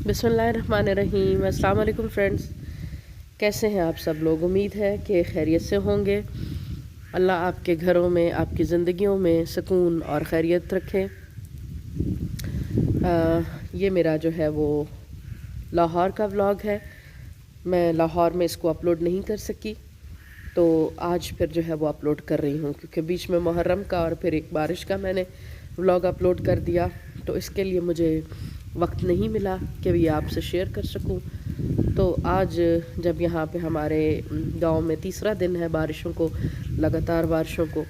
बिस्मिल्लाहिर्रहमानिर्रहीम। अस्सलाम वालेकुम फ्रेंड्स, कैसे हैं आप सब लोग। उम्मीद है कि खैरियत से होंगे। अल्लाह आपके घरों में, आपकी ज़िंदगियों में सुकून और खैरियत रखे। ये मेरा जो है वो लाहौर का व्लॉग है। मैं लाहौर में इसको अपलोड नहीं कर सकी, तो आज फिर जो है वो अपलोड कर रही हूँ, क्योंकि बीच में मुहर्रम का और फिर एक बारिश का मैंने व्लॉग अपलोड कर दिया, तो इसके लिए मुझे वक्त नहीं मिला कि ये आपसे शेयर कर सकूं। तो आज जब यहाँ पे हमारे गांव में तीसरा दिन है बारिशों को, लगातार बारिशों को,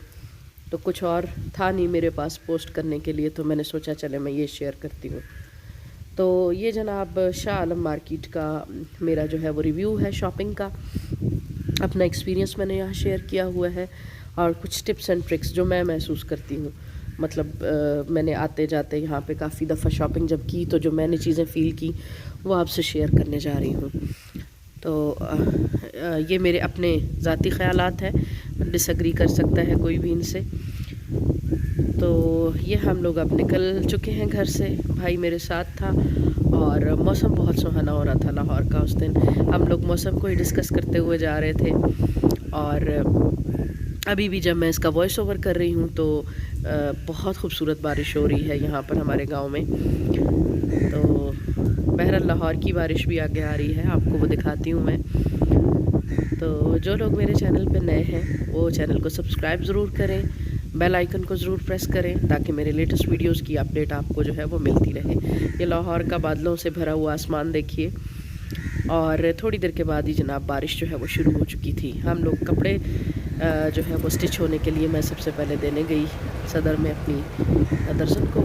तो कुछ और था नहीं मेरे पास पोस्ट करने के लिए, तो मैंने सोचा चले मैं ये शेयर करती हूँ। तो ये जनाब शाह आलम मार्केट का मेरा जो है वो रिव्यू है शॉपिंग का। अपना एक्सपीरियंस मैंने यहाँ शेयर किया हुआ है और कुछ टिप्स एंड ट्रिक्स जो मैं महसूस करती हूँ। मतलब मैंने आते जाते यहाँ पे काफ़ी दफ़ा शॉपिंग जब की, तो जो मैंने चीज़ें फ़ील की वो आपसे शेयर करने जा रही हूँ। तो ये मेरे अपने ज़ाती ख़यालात हैं, डिसएग्री कर सकता है कोई भी इनसे। तो ये हम लोग अब निकल चुके हैं घर से, भाई मेरे साथ था और मौसम बहुत सुहाना हो रहा था लाहौर का उस दिन। हम लोग मौसम को ही डिस्कस करते हुए जा रहे थे और अभी भी जब मैं इसका वॉइस ओवर कर रही हूँ तो बहुत खूबसूरत बारिश हो रही है यहाँ पर हमारे गांव में। तो बहरहाल लाहौर की बारिश भी आगे आ रही है, आपको वो दिखाती हूँ मैं। तो जो लोग मेरे चैनल पे नए हैं वो चैनल को सब्सक्राइब ज़रूर करें, बेल आइकन को ज़रूर प्रेस करें, ताकि मेरे लेटेस्ट वीडियोस की अपडेट आपको जो है वो मिलती रहे। ये लाहौर का बादलों से भरा हुआ आसमान देखिए, और थोड़ी देर के बाद ही जनाब बारिश जो है वो शुरू हो चुकी थी। हम लोग कपड़े जो है वो स्टिच होने के लिए मैं सबसे पहले देने गई सदर में अपनी दर्जन को,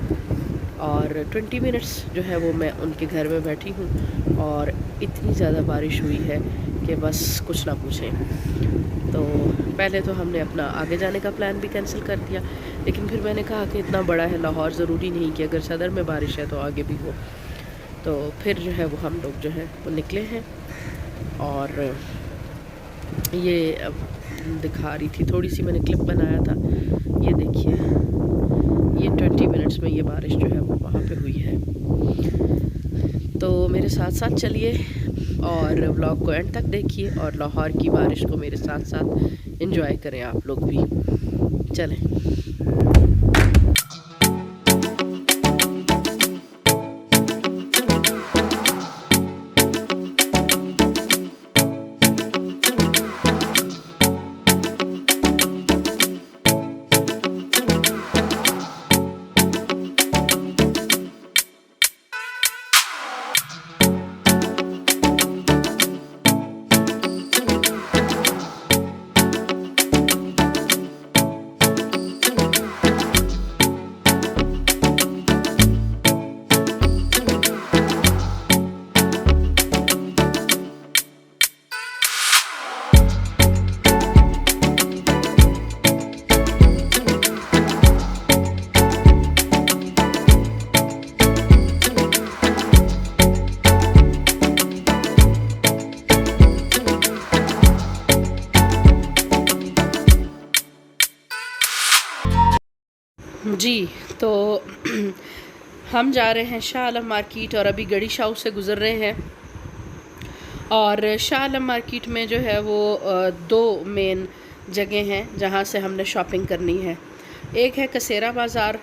और 20 मिनट्स जो है वो मैं उनके घर में बैठी हूँ और इतनी ज़्यादा बारिश हुई है कि बस कुछ ना पूछें। तो पहले तो हमने अपना आगे जाने का प्लान भी कैंसिल कर दिया, लेकिन फिर मैंने कहा कि इतना बड़ा है लाहौर, ज़रूरी नहीं कि अगर सदर में बारिश है तो आगे भी हो। तो फिर जो है वो हम लोग जो है वो निकले हैं, और ये अब दिखा रही थी, थोड़ी सी मैंने क्लिप बनाया था। ये देखिए, ये 20 मिनट्स में ये बारिश जो है वो वहाँ पे हुई है। तो मेरे साथ साथ चलिए और व्लॉग को एंड तक देखिए और लाहौर की बारिश को मेरे साथ साथ एंजॉय करें आप लोग भी। चलें। जी, तो हम जा रहे हैं शाह आलम मार्केट और अभी गड़ी शाह से गुज़र रहे हैं। और शाह आलम मार्केट में जो है वो दो मेन जगह हैं जहाँ से हमने शॉपिंग करनी है। एक है कसेरा बाज़ार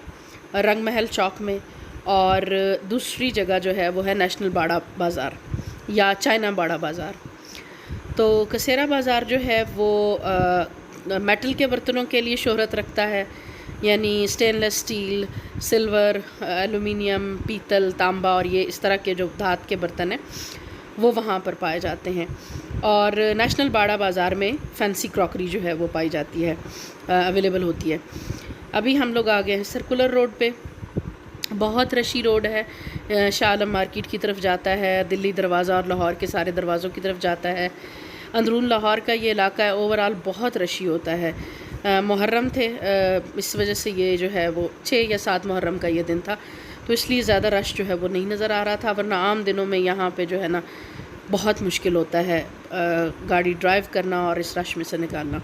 रंग महल चौक में, और दूसरी जगह जो है वो है नेशनल बाड़ा बाज़ार या चाइना बाड़ा बाज़ार। तो कसेरा बाज़ार जो है वो मेटल के बर्तनों के लिए शोहरत रखता है, यानी स्टेनलेस स्टील, सिल्वर, एलुमिनियम, पीतल, तांबा और ये इस तरह के जो धात के बर्तन हैं वो वहाँ पर पाए जाते हैं। और नेशनल बाड़ा बाज़ार में फैंसी क्रॉकरी जो है वो पाई जाती है, अवेलेबल होती है। अभी हम लोग आ गए हैं सर्कुलर रोड पे। बहुत रशी रोड है, शाह आलम मार्केट की तरफ जाता है, दिल्ली दरवाज़ा और लाहौर के सारे दरवाज़ों की तरफ जाता है। अंदरून लाहौर का ये इलाका है, ओवरऑल बहुत रशी होता है। मुहर्रम थे, इस वजह से ये जो है वो 6 या 7 मुहर्रम का ये दिन था, तो इसलिए ज़्यादा रश जो है वो नहीं नज़र आ रहा था। वरना आम दिनों में यहाँ पे जो है ना बहुत मुश्किल होता है गाड़ी ड्राइव करना और इस रश में से निकालना।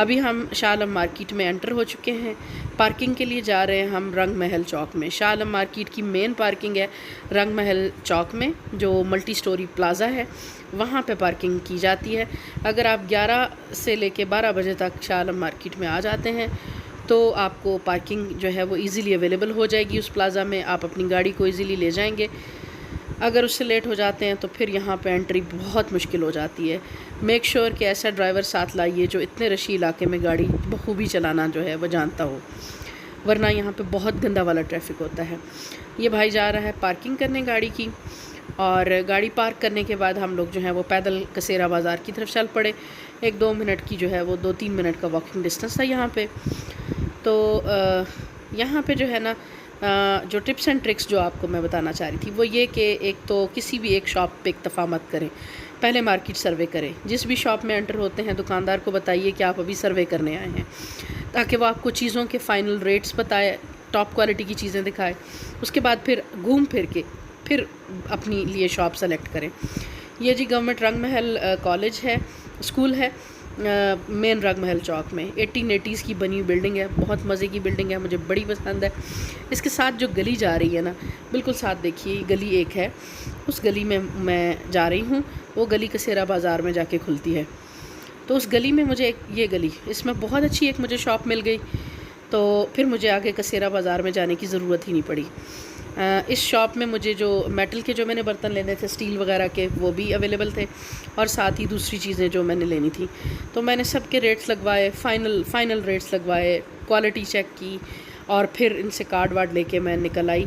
अभी हम शाह आलम मार्केट में एंटर हो चुके हैं। पार्किंग के लिए जा रहे हैं हम रंग महल चौक में। शाह आलम मार्केट की मेन पार्किंग है रंग महल चौक में, जो मल्टी स्टोरी प्लाज़ा है, वहाँ पे पार्किंग की जाती है। अगर आप 11 से लेके 12 बजे तक शाह आलम मार्केट में आ जाते हैं तो आपको पार्किंग जो है वो इजीली अवेलेबल हो जाएगी उस प्लाज़ा में। आप अपनी गाड़ी को इजीली ले जाएंगे। अगर उससे लेट हो जाते हैं तो फिर यहाँ पे एंट्री बहुत मुश्किल हो जाती है। मेक श्योर कि ऐसा ड्राइवर साथ लाइए जो इतने रशी इलाके में गाड़ी बखूबी चलाना जो है वो जानता हो, वरना यहाँ पे बहुत गंदा वाला ट्रैफिक होता है। ये भाई जा रहा है पार्किंग करने गाड़ी की, और गाड़ी पार्क करने के बाद हम लोग जो है वो पैदल कसेरा बाज़ार की तरफ चल पड़े। 1-2 मिनट की जो है वो 2-3 मिनट का वॉकिंग डिस्टेंस था यहाँ पे। तो यहाँ पे जो है ना जो टिप्स एंड ट्रिक्स जो आपको मैं बताना चाह रही थी वो ये कि एक तो किसी भी एक शॉप पे इक्तफ़ा मत करें, पहले मार्केट सर्वे करें। जिस भी शॉप में एंटर होते हैं दुकानदार को बताइए कि आप अभी सर्वे करने आए हैं, ताकि वो आपको चीज़ों के फ़ाइनल रेट्स बताए, टॉप क्वालिटी की चीज़ें दिखाए। उसके बाद फिर घूम फिर के फिर अपनी लिए शॉप सेलेक्ट करें। ये जी गवर्नमेंट रंग महल कॉलेज है, स्कूल है, मेन रंग महल चौक में। 1880s की बनी हुई बिल्डिंग है, बहुत मज़े की बिल्डिंग है, मुझे बड़ी पसंद है। इसके साथ जो गली जा रही है ना, बिल्कुल साथ देखिए गली एक है, उस गली में मैं जा रही हूँ। वो गली कसेरा बाज़ार में जाके खुलती है। तो उस गली में मुझे ये गली, इसमें बहुत अच्छी एक मुझे शॉप मिल गई, तो फिर मुझे आगे कसेरा बाज़ार में जाने की ज़रूरत ही नहीं पड़ी। इस शॉप में मुझे जो मेटल के जो मैंने बर्तन लेने थे, स्टील वगैरह के, वो भी अवेलेबल थे, और साथ ही दूसरी चीज़ें जो मैंने लेनी थी। तो मैंने सब के रेट्स लगवाए, फ़ाइनल रेट्स लगवाए, क्वालिटी चेक की, और फिर इनसे कार्ड वार्ड लेके मैं निकल आई।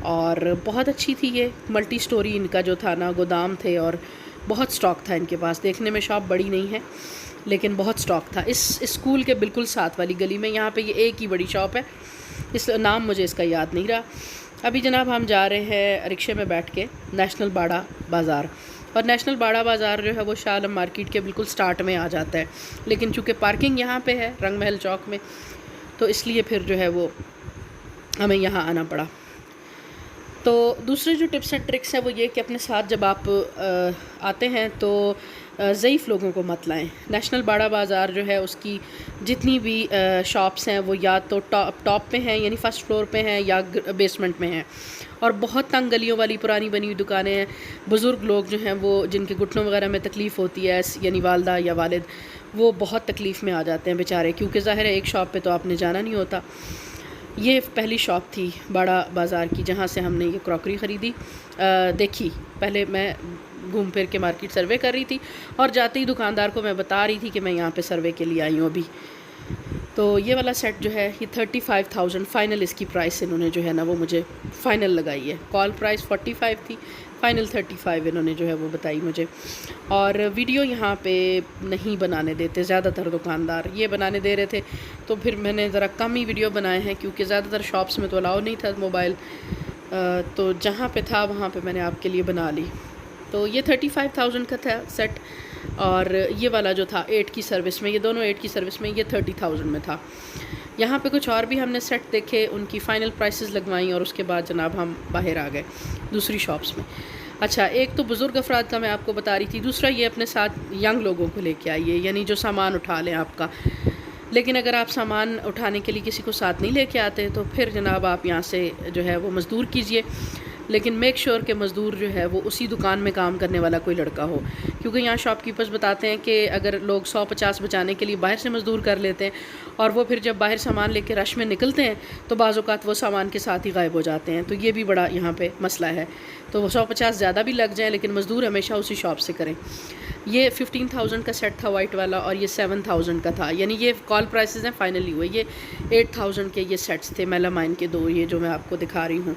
और बहुत अच्छी थी ये मल्टी स्टोरी, इनका जो था ना गोदाम थे, और बहुत स्टॉक था इनके पास। देखने में शॉप बड़ी नहीं है लेकिन बहुत स्टॉक था। इस स्कूल के बिल्कुल साथ वाली गली में यहाँ पे ये एक ही बड़ी शॉप है, इस नाम मुझे इसका याद नहीं रहा। अभी जनाब हम जा रहे हैं रिक्शे में बैठ के नेशनल बाड़ा बाज़ार, और नेशनल बाड़ा बाज़ार जो है वो शाह आलम मार्केट के बिल्कुल स्टार्ट में आ जाता है, लेकिन चूँकि पार्किंग यहाँ पे है रंग महल चौक में, तो इसलिए फिर जो है वो हमें यहाँ आना पड़ा। तो दूसरे जो टिप्स एंड ट्रिक्स हैं वो ये कि अपने साथ जब आप आते हैं तो ज़ईफ़ लोगों को मत लाएं। नेशनल बाड़ा बाज़ार जो है उसकी जितनी भी शॉप्स हैं वो या तो टॉप पे हैं, यानी फ़र्स्ट फ्लोर पे हैं, या बेसमेंट में हैं, और बहुत तंग गलियों वाली पुरानी बनी हुई दुकानें हैं। बुज़ुर्ग लोग जो हैं वो, जिनके घुटनों वगैरह में तकलीफ़ होती है, यानी वालदा या वालिद, वो बहुत तकलीफ़ में आ जाते हैं बेचारे, क्योंकि ज़ाहिर है एक शॉप पे तो आपने जाना नहीं होता। ये पहली शॉप थी बाड़ा बाज़ार की जहाँ से हमने ये क्रॉकरी ख़रीदी। देखी, पहले मैं घूम फिर के मार्केट सर्वे कर रही थी, और जाते ही दुकानदार को मैं बता रही थी कि मैं यहाँ पे सर्वे के लिए आई हूँ अभी। तो ये वाला सेट जो है ये 35,000 फ़ाइनल, इसकी प्राइस इन्होंने जो है ना वो मुझे फ़ाइनल लगाई है। कॉल प्राइस 45 थी, फ़ाइनल 35 इन्होंने जो है वो बताई मुझे। और वीडियो यहाँ पे नहीं बनाने देते ज़्यादातर दुकानदार, ये बनाने दे रहे थे तो फिर मैंने ज़रा कम ही वीडियो बनाए हैं, क्योंकि ज़्यादातर शॉप्स में तो अलाउ नहीं था मोबाइल, तो जहाँ पे था वहाँ पे मैंने आपके लिए बना ली। तो ये 35,000 का था सेट, और ये वाला जो था 8 की सर्विस में, ये दोनों 8 की सर्विस में, ये 30,000 में था। यहाँ पे कुछ और भी हमने सेट देखे, उनकी फ़ाइनल प्राइसेस लगवाई, और उसके बाद जनाब हम बाहर आ गए दूसरी शॉप्स में। अच्छा, एक तो बुज़ुर्ग अफराद का मैं आपको बता रही थी, दूसरा ये अपने साथ यंग लोगों को लेके आइए, यानी जो सामान उठा लें आपका। लेकिन अगर आप सामान उठाने के लिए किसी को साथ नहीं लेके आते तो फिर जनाब आप यहाँ से जो है वो मज़दूर कीजिए, लेकिन मेक श्योर कि मज़दूर जो है वो उसी दुकान में काम करने वाला कोई लड़का हो, क्योंकि यहाँ शॉपकीपर्स बताते हैं कि अगर लोग 100-50 बचाने के लिए बाहर से मज़दूर कर लेते हैं, और वो फिर जब बाहर सामान लेके रश में निकलते हैं तो बाज़ औक़ात वो सामान के साथ ही गायब हो जाते हैं। तो ये भी बड़ा यहाँ पे मसला है। तो 100-50 ज़्यादा भी लग जाएँ, लेकिन मज़दूर हमेशा उसी शॉप से करें। ये 15,000 का सेट था वाइट वाला, और ये 7,000 का था, यानी ये कॉल प्राइसेस हैं, फाइनली हुए। ये 8,000 के ये सेट्स थे, मेलामाइन के 2, ये जो मैं आपको दिखा रही हूँ।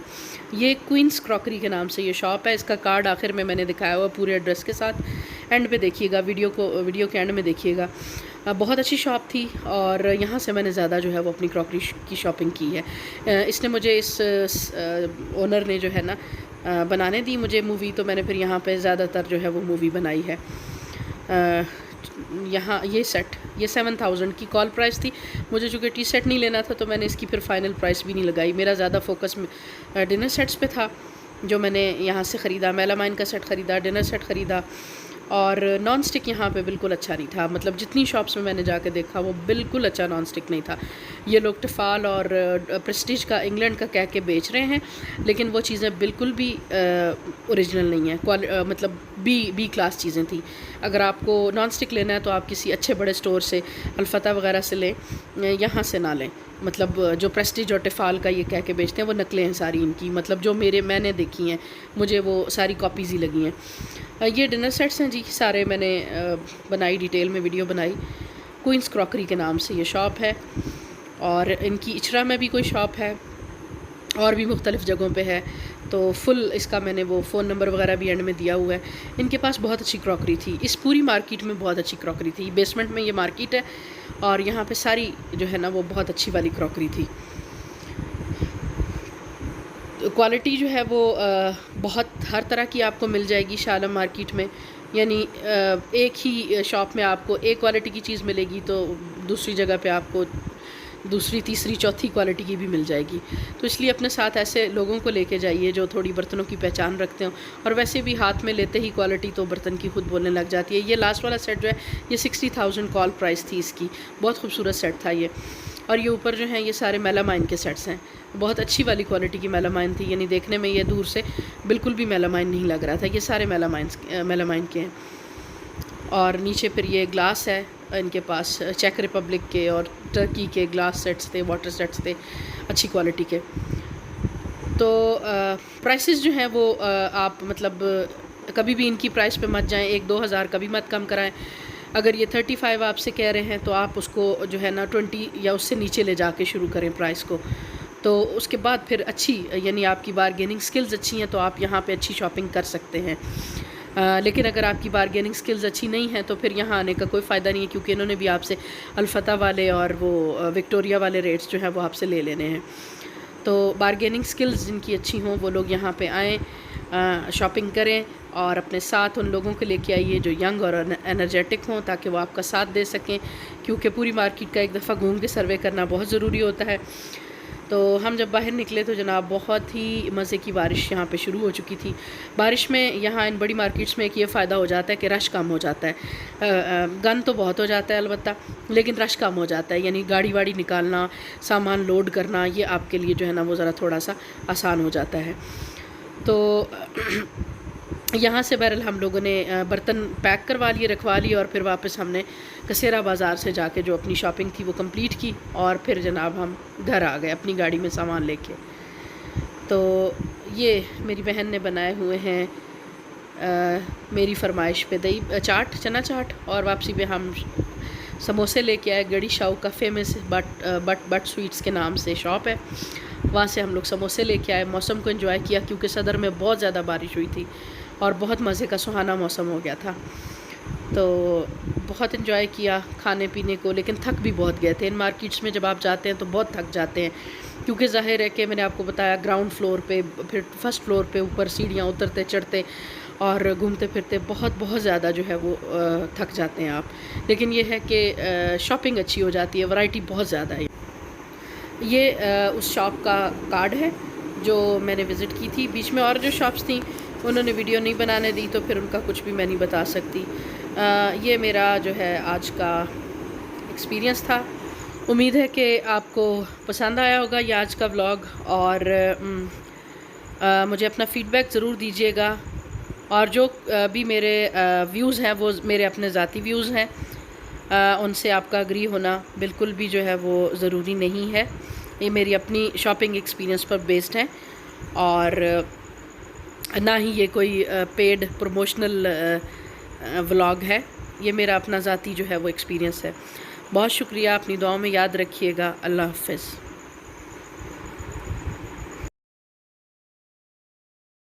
ये क्वींस क्रॉकरी के नाम से ये शॉप है, इसका कार्ड आखिर में मैंने दिखाया हुआ पूरे एड्रेस के साथ। एंड पे देखिएगा, वीडियो के एंड में देखिएगा। बहुत अच्छी शॉप थी, और यहाँ से मैंने ज़्यादा जो है वो अपनी क्रॉकरी की शॉपिंग की है। इसने मुझे, इस ओनर ने जो है ना बनाने दी मुझे मूवी, तो मैंने फिर यहाँ पे ज़्यादातर जो है वो मूवी बनाई है। यहाँ ये सेट, ये 7,000 की कॉल प्राइस थी। मुझे चूँकि टी शर्ट नहीं लेना था तो मैंने इसकी फिर फ़ाइनल प्राइस भी नहीं लगाई। मेरा ज़्यादा फोकस डिनर सेट्स पे था जो मैंने यहाँ से ख़रीदा। मेलामाइन का सेट ख़रीदा, डिनर सेट ख़रीदा, और नॉन स्टिक यहाँ पे बिल्कुल अच्छा नहीं था, मतलब जितनी शॉप्स में मैंने जाके देखा वो बिल्कुल अच्छा नॉन स्टिक नहीं था। ये लोग टिफ़ाल और प्रेस्टीज का इंग्लैंड का कह के बेच रहे हैं, लेकिन वो चीज़ें बिल्कुल भी ओरिजिनल नहीं है, मतलब बी क्लास चीज़ें थी। अगर आपको नॉन स्टिक लेना है तो आप किसी अच्छे बड़े स्टोर से, अल्फता वगैरह से लें, यहाँ से ना लें। मतलब जो प्रेस्टीज और टिफ़ाल का ये कह के बेचते हैं वो नकलें हैं सारी इनकी, मतलब जो मैंने देखी हैं, मुझे वो सारी कॉपीज़ ही लगी हैं। ये डिनर सेट्स हैं जी, सारे मैंने बनाई, डिटेल में वीडियो बनाई। क्वींस क्रॉकरी के नाम से ये शॉप है, और इनकी इचरा में भी कोई शॉप है और भी मुख्तलिफ़ जगहों पे है। तो फुल इसका मैंने वो फ़ोन नंबर वगैरह भी एंड में दिया हुआ है। इनके पास बहुत अच्छी क्रॉकरी थी, इस पूरी मार्केट में बहुत अच्छी क्रॉकरी थी। बेसमेंट में ये मार्केट है और यहाँ पे सारी जो है ना वो बहुत अच्छी वाली क्रॉकरी थी। क्वालिटी जो है वो बहुत हर तरह की आपको मिल जाएगी शाह आलम मार्केट में। यानी एक ही शॉप में आपको एक क्वालिटी की चीज़ मिलेगी तो दूसरी जगह पे आपको दूसरी, तीसरी, चौथी क्वालिटी की भी मिल जाएगी। तो इसलिए अपने साथ ऐसे लोगों को लेके जाइए जो थोड़ी बर्तनों की पहचान रखते हो, और वैसे भी हाथ में लेते ही क्वालिटी तो बर्तन की खुद बोलने लग जाती है। ये लास्ट वाला सेट जो है ये 60,000 कॉल प्राइस थी इसकी, बहुत खूबसूरत सेट था ये। और ये ऊपर जो हैं ये सारे मेलामाइन के सेट्स हैं, बहुत अच्छी वाली क्वालिटी की मेलामाइन थी, यानी देखने में ये दूर से बिल्कुल भी मेलामाइन नहीं लग रहा था। ये सारे मेलामाइन के हैं। और नीचे फिर ये ग्लास है, इनके पास चेक रिपब्लिक के और टर्की के ग्लास सेट्स थे, वाटर सेट्स थे अच्छी क्वालिटी के। तो प्राइसेस जो हैं वो आप मतलब कभी भी इनकी प्राइस पे मत जाएं, 1-2 हज़ार कभी मत कम कराएं। अगर ये 35 आपसे कह रहे हैं तो आप उसको जो है ना 20 या उससे नीचे ले जाके शुरू करें प्राइस को। तो उसके बाद फिर अच्छी, यानी आपकी बारगेनिंग स्किल्स अच्छी हैं तो आप यहाँ पे अच्छी शॉपिंग कर सकते हैं। लेकिन अगर आपकी बारगेनिंग स्किल्स अच्छी नहीं हैं तो फिर यहाँ आने का कोई फ़ायदा नहीं है, क्योंकि इन्होंने भी आपसे अल्फता वाले और वो विक्टोरिया वाले रेट्स जो हैं वो आपसे ले लेने हैं। तो बारगेनिंग स्किल्स जिनकी अच्छी हों वो लोग यहाँ पे आएँ, शॉपिंग करें, और अपने साथ उन लोगों को लेके आइए जो यंग और एनर्जेटिक हों, ताकि वो आपका साथ दे सकें, क्योंकि पूरी मार्केट का एक दफ़ा घूम के सर्वे करना बहुत ज़रूरी होता है। तो हम जब बाहर निकले तो जनाब बहुत ही मज़े की बारिश यहाँ पे शुरू हो चुकी थी। बारिश में यहाँ इन बड़ी मार्केट्स में एक ये फ़ायदा हो जाता है कि रश कम हो जाता है। गन तो बहुत हो जाता है अलबत्ता, लेकिन रश कम हो जाता है, यानी गाड़ी वाड़ी निकालना, सामान लोड करना, ये आपके लिए जो है ना वो ज़रा थोड़ा सा आसान हो जाता है। तो यहाँ से बहरहाल हम लोगों ने बर्तन पैक करवा लिए, रखवा लिए, और फिर वापस हमने कसेरा बाज़ार से जाके जो अपनी शॉपिंग थी वो कंप्लीट की, और फिर जनाब हम घर आ गए अपनी गाड़ी में सामान लेके। तो ये मेरी बहन ने बनाए हुए हैं मेरी फरमाइश पे दही चाट, चना चाट, और वापसी पे हम समोसे लेके आए। गड़ी शाहू का फेमस बट स्वीट्स के नाम से शॉप है, वहाँ से हम लोग समोसे लेके आए। मौसम को एंजॉय किया क्योंकि सदर में बहुत ज़्यादा बारिश हुई थी और बहुत मज़े का सुहाना मौसम हो गया था, तो बहुत इन्जॉय किया खाने पीने को। लेकिन थक भी बहुत गए थे। इन मार्केट्स में जब आप जाते हैं तो बहुत थक जाते हैं, क्योंकि ज़ाहिर है कि मैंने आपको बताया ग्राउंड फ्लोर पे, फिर फर्स्ट फ्लोर पे ऊपर सीढ़ियाँ उतरते चढ़ते और घूमते फिरते बहुत ज़्यादा जो है वो थक जाते हैं आप। लेकिन ये है कि शॉपिंग अच्छी हो जाती है, वैरायटी बहुत ज़्यादा है। ये उस शॉप का कार्ड है जो मैंने विज़िट की थी। बीच में और जो शॉप्स थी उन्होंने वीडियो नहीं बनाने दी, तो फिर उनका कुछ भी मैं नहीं बता सकती। ये मेरा जो है आज का एक्सपीरियंस था। उम्मीद है कि आपको पसंद आया होगा ये आज का व्लॉग, और मुझे अपना फ़ीडबैक ज़रूर दीजिएगा। और जो भी मेरे व्यूज़ हैं वो मेरे अपने ज़ाती व्यूज़ हैं, उनसे आपका अग्री होना बिल्कुल भी जो है वो ज़रूरी नहीं है। ये मेरी अपनी शॉपिंग एक्सपीरियंस पर बेस्ड है, और ना ही ये कोई पेड प्रमोशनल व्लॉग है। ये मेरा अपना ज़ाती जो है वो एक्सपीरियंस है। बहुत शुक्रिया, अपनी दुआओं में याद रखिएगा। अल्लाह हाफ़िज़।